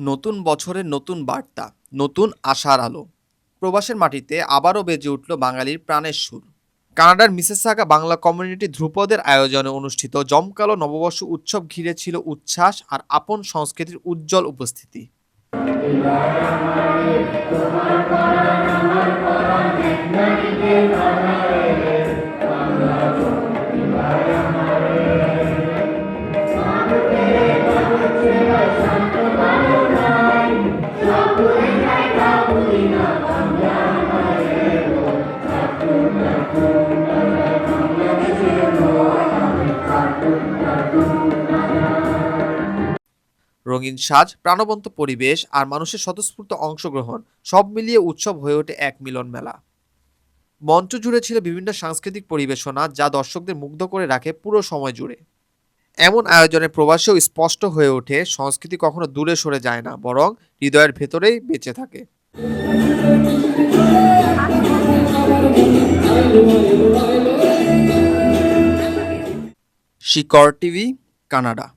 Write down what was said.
নতুন বছরের নতুন বার্তা, নতুন আশার আলো। প্রবাসের মাটিতে আবারও বেজে উঠল বাঙালির প্রাণের সুর। কানাডার মিসেসাগা বাংলা কমিউনিটি ধ্রুপদের আয়োজনে অনুষ্ঠিত জমকালো নববর্ষ উৎসব ঘিরে ছিল উচ্ছ্বাস আর আপন সংস্কৃতির উজ্জ্বল উপস্থিতি। রঙিন সাজ, প্রাণবন্ত পরিবেশ আর মানুষের স্বতঃস্ফূর্ত অংশগ্রহণ সব মিলিয়ে উৎসব হয়ে ওঠে এক মিলন মেলা। মঞ্চ জুড়ে ছিল বিভিন্ন সাংস্কৃতিক পরিবেশনা, যা দর্শকদের মুগ্ধ করে রাখে পুরো সময় জুড়ে। এমন আয়োজনে প্রবাসেও স্পষ্ট হয়ে ওঠে সংস্কৃতি কখনো দূরে সরে যায় না, বরং হৃদয়ের ভেতরেই বেঁচে থাকে। শিকড় টিভি, কানাডা।